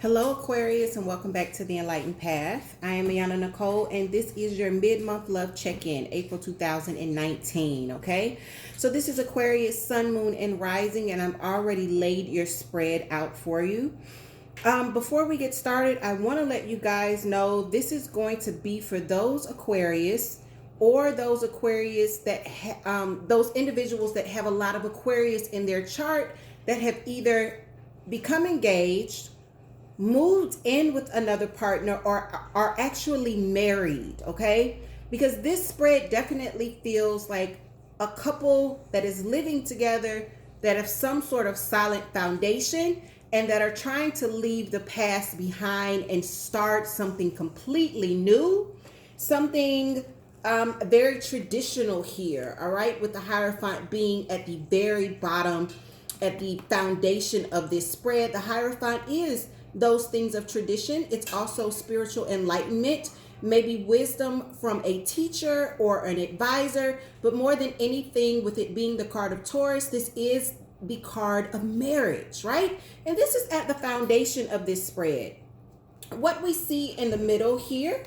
Hello, Aquarius, and welcome back to the Enlightened Path. I am Ayana Nicole, and this is your mid-month love check-in, April 2019, okay? So this is Aquarius, Sun, Moon, and Rising, and I'm already laid your spread out for you. Before we get started, I want to let you guys know this is going to be for those Aquarius or those Aquarius that those individuals that have a lot of Aquarius in their chart that have either become engaged, moved in with another partner, or are actually married, okay? Because this spread definitely feels like a couple that is living together that have some sort of solid foundation and that are trying to leave the past behind and start something completely new, something very traditional here, all right? With the Hierophant being at the very bottom, at the foundation of this spread. The Hierophant is those things of tradition. It's also spiritual enlightenment, maybe wisdom from a teacher or an advisor, but more than anything, with it being the card of Taurus, this is the card of marriage, right? And this is at the foundation of this spread. What we see in the middle here,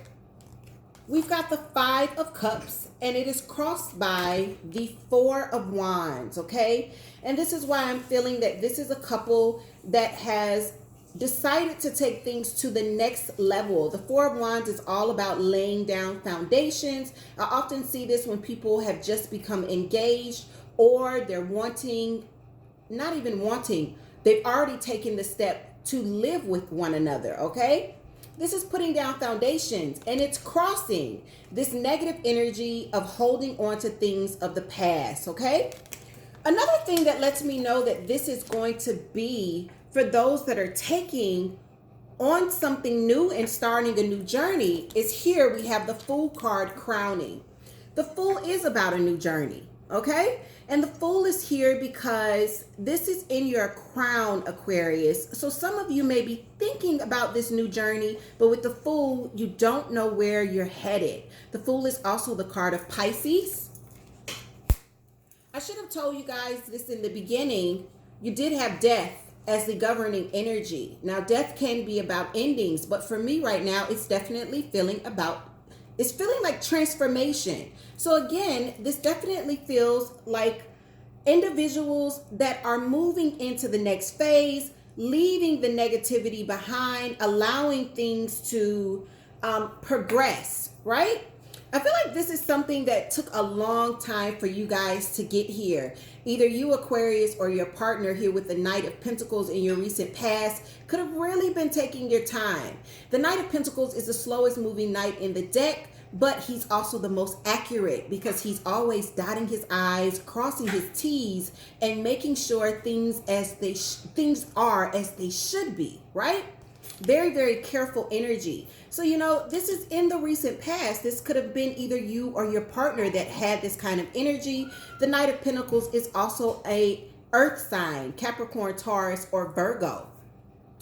we've got the Five of Cups, and it is crossed by the Four of Wands, okay? And this is why I'm feeling that this is a couple that has decided to take things to the next level. The Four of Wands is all about laying down foundations. I often see this when people have just become engaged, or they're not even wanting, they've already taken the step to live with one another, okay? This is putting down foundations, and it's crossing this negative energy of holding on to things of the past, okay? Another thing that lets me know that this is going to be for those that are taking on something new and starting a new journey is here we have the Fool card crowning. The Fool is about a new journey, okay? And the Fool is here because this is in your crown, Aquarius. So some of you may be thinking about this new journey, but with the Fool, you don't know where you're headed. The Fool is also the card of Pisces. I should have told you guys this in the beginning. You did have death as the governing energy. Now, death can be about endings, but for me right now, it's definitely feeling like transformation. So again, this definitely feels like individuals that are moving into the next phase, leaving the negativity behind, allowing things to progress, right? I feel like this is something that took a long time for you guys to get here. Either you, Aquarius, or your partner here with the Knight of Pentacles in your recent past could have really been taking your time. The Knight of Pentacles is the slowest moving knight in the deck, but he's also the most accurate because he's always dotting his I's, crossing his T's, and making sure things are as they should be, right? Very, very careful energy. So, this is in the recent past. This could have been either you or your partner that had this kind of energy. The Knight of Pentacles is also a earth sign, Capricorn, Taurus, or Virgo.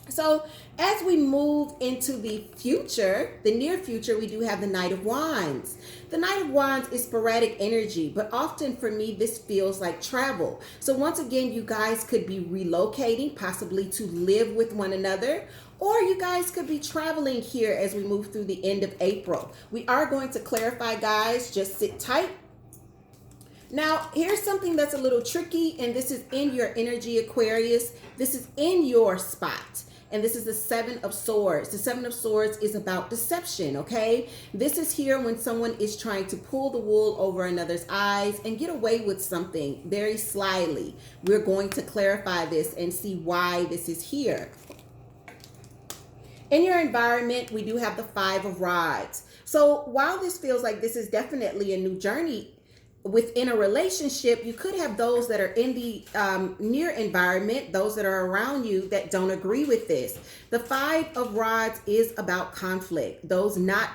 So as we move into the future, the near future, we do have the Knight of Wands. The Knight of Wands is sporadic energy, but often for me, this feels like travel. So once again, you guys could be relocating, possibly to live with one another, or you guys could be traveling here as we move through the end of April. We are going to clarify, guys. Just sit tight. Now, here's something that's a little tricky, and this is in your energy, Aquarius. This is in your spot. And this is the Seven of Swords. The Seven of Swords is about deception, okay? This is here when someone is trying to pull the wool over another's eyes and get away with something very slyly. We're going to clarify this and see why this is here. In your environment, we do have the Five of Rods. So while this feels like this is definitely a new journey within a relationship, you could have those that are in the near environment, those that are around you that don't agree with this. The Five of Rods is about conflict. Those not,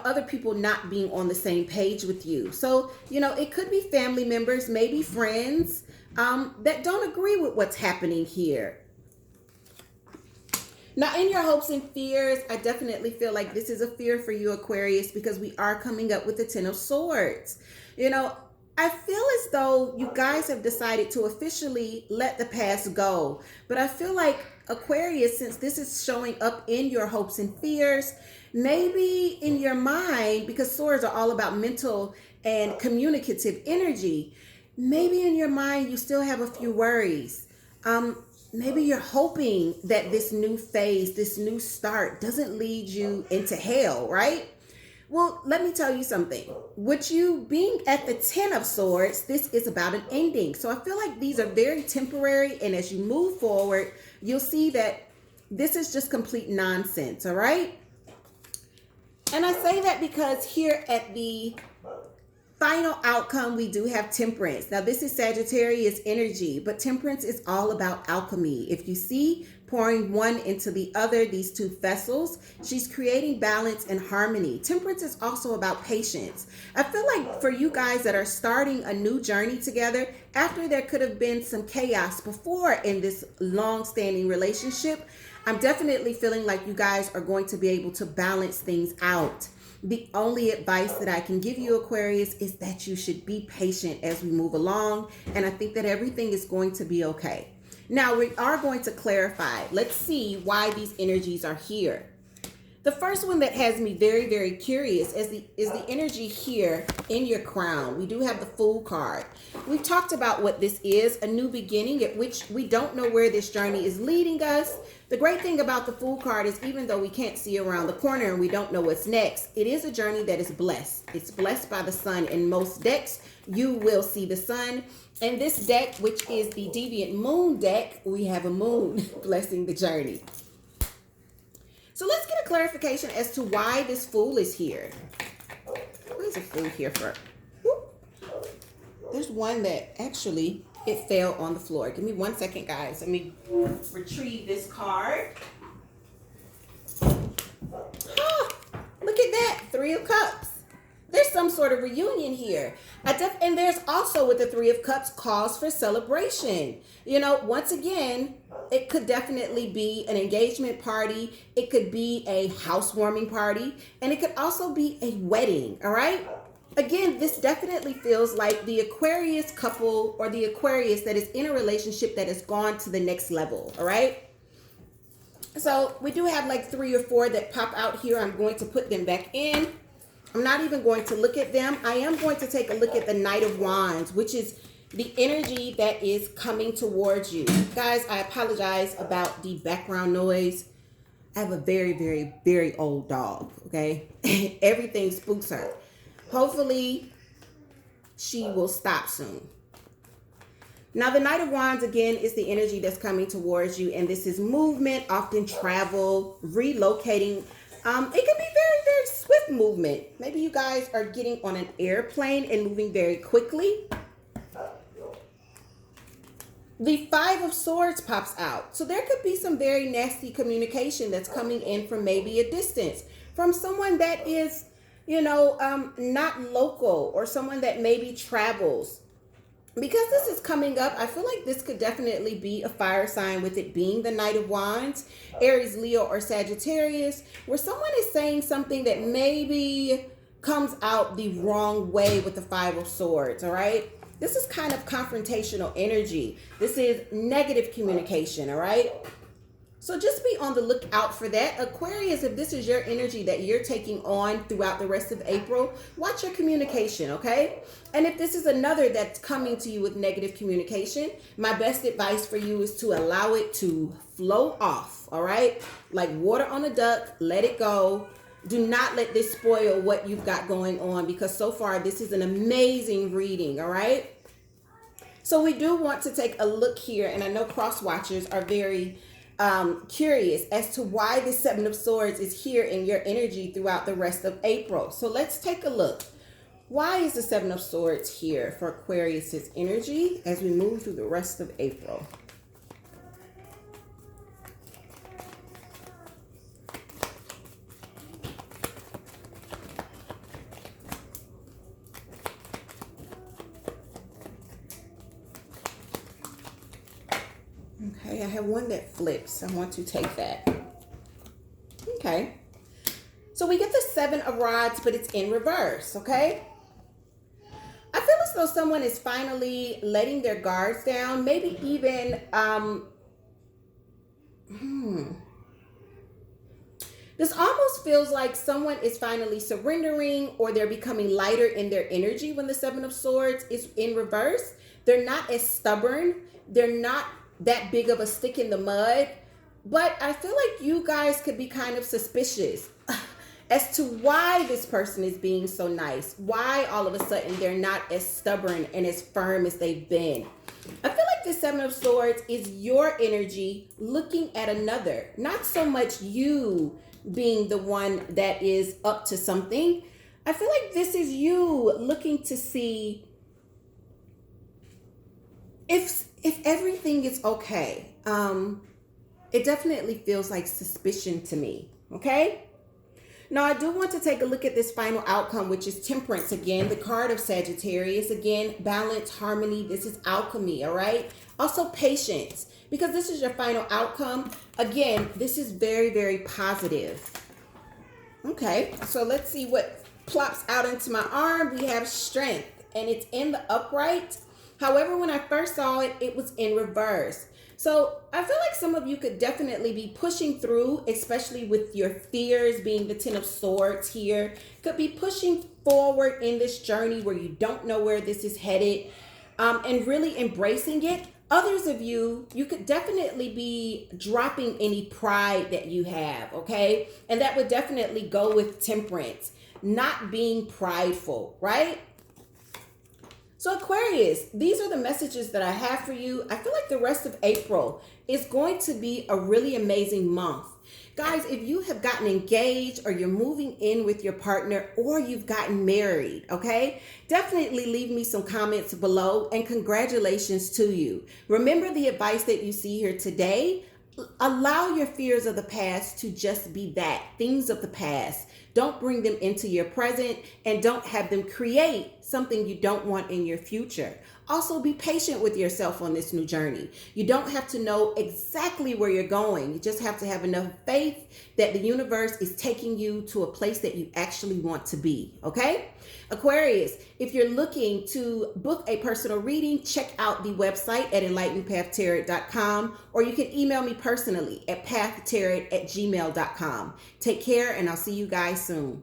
other people not being on the same page with you. So, it could be family members, maybe friends that don't agree with what's happening here. Now, in your hopes and fears, I definitely feel like this is a fear for you, Aquarius, because we are coming up with the Ten of Swords. I feel as though you guys have decided to officially let the past go, but I feel like Aquarius, since this is showing up in your hopes and fears, maybe in your mind, because swords are all about mental and communicative energy, maybe in your mind you still have a few worries. Maybe you're hoping that this new phase, this new start doesn't lead you into hell, right? Well, let me tell you something. With you being at the 10 of Swords, this is about an ending. So I feel like these are very temporary. And as you move forward, you'll see that this is just complete nonsense, all right? And I say that because here at the final outcome, we do have Temperance. Now, this is Sagittarius energy, but Temperance is all about alchemy. If you see pouring one into the other, these two vessels, she's creating balance and harmony. Temperance is also about patience. I feel like for you guys that are starting a new journey together, after there could have been some chaos before in this long-standing relationship, I'm definitely feeling like you guys are going to be able to balance things out. The only advice that I can give you, Aquarius, is that you should be patient as we move along. And I think that everything is going to be okay. Now, we are going to clarify. Let's see why these energies are here. The first one that has me very, very curious is the energy here in your crown. We do have the Fool card. We've talked about what this is, a new beginning at which we don't know where this journey is leading us. The great thing about the Fool card is even though we can't see around the corner and we don't know what's next, it is a journey that is blessed. It's blessed by the sun. In most decks, you will see the sun. In this deck, which is the Deviant Moon deck, we have a moon blessing the journey. So let's get a clarification as to why this Fool is here. Why is a Fool here for? Whoop. There's one that actually, it fell on the floor. Give me 1 second, guys. Let me retrieve this card. Ah, look at that, 3 of Cups. There's some sort of reunion here. And there's also with the 3 of Cups cause for celebration. You know, once again, it could definitely be an engagement party. It could be a housewarming party. And it could also be a wedding, all right? Again, this definitely feels like the Aquarius couple or the Aquarius that is in a relationship that has gone to the next level, all right? So we do have like 3 or 4 that pop out here. I'm going to put them back in. I'm not even going to look at them. I am going to take a look at the Knight of Wands, which is the energy that is coming towards you. Guys, I apologize about the background noise. I have a very, very, very old dog, okay? Everything spooks her. Hopefully, she will stop soon. Now, the Knight of Wands, again, is the energy that's coming towards you. And this is movement, often travel, relocating. It can be very, very swift movement. Maybe you guys are getting on an airplane and moving very quickly. The 5 of Swords pops out. So there could be some very nasty communication that's coming in from maybe a distance. From someone that is, you know, not local, or someone that maybe travels. Because this is coming up, I feel like this could definitely be a fire sign, with it being the Knight of Wands, Aries, Leo, or Sagittarius, where someone is saying something that maybe comes out the wrong way with the 5 of Swords, all right? This is kind of confrontational energy. This is negative communication, all right? So just be on the lookout for that. Aquarius, if this is your energy that you're taking on throughout the rest of April, watch your communication, okay? And if this is another that's coming to you with negative communication, my best advice for you is to allow it to flow off, all right? Like water on a duck, let it go. Do not let this spoil what you've got going on, because so far this is an amazing reading, all right? So we do want to take a look here, and I know cross watchers are very curious as to why the 7 of Swords is here in your energy throughout the rest of April. So let's take a look. Why is the 7 of Swords here for Aquarius's energy as we move through the rest of April? Okay, I have one that flips. I want to take that. Okay. So we get the 7 of Rods, but it's in reverse, okay? I feel as though someone is finally letting their guards down, maybe even This almost feels like someone is finally surrendering, or they're becoming lighter in their energy when the Seven of Swords is in reverse. They're not as stubborn. They're not that big of a stick in the mud. But I feel like you guys could be kind of suspicious as to why this person is being so nice. Why all of a sudden they're not as stubborn and as firm as they've been. I feel like the Seven of Swords is your energy looking at another, not so much you being the one that is up to something. I feel like this is you looking to see if everything is okay. It definitely feels like suspicion to me. Okay. Now, I do want to take a look at this final outcome, which is Temperance again, the card of Sagittarius. Again, balance, harmony. This is alchemy, all right? Also, patience, because this is your final outcome. Again, this is very, very positive. Okay, so let's see what plops out into my arm. We have Strength, and it's in the upright. However, when I first saw it, it was in reverse. So I feel like some of you could definitely be pushing through, especially with your fears being the Ten of Swords here. Could be pushing forward in this journey where you don't know where this is headed, and really embracing it. Others of you, you could definitely be dropping any pride that you have, okay? And that would definitely go with Temperance, not being prideful, right? So Aquarius, these are the messages that I have for you. I feel like the rest of April is going to be a really amazing month. Guys, if you have gotten engaged, or you're moving in with your partner, or you've gotten married, okay? Definitely leave me some comments below, and congratulations to you. Remember the advice that you see here today. Allow your fears of the past to just be that, things of the past. Don't bring them into your present, and don't have them create something you don't want in your future. Also, be patient with yourself on this new journey. You don't have to know exactly where you're going. You just have to have enough faith that the universe is taking you to a place that you actually want to be, okay? Aquarius, if you're looking to book a personal reading, check out the website at enlightenedpathtarot.com, or you can email me personally at pathtarot@gmail.com. Take care, and I'll see you guys soon.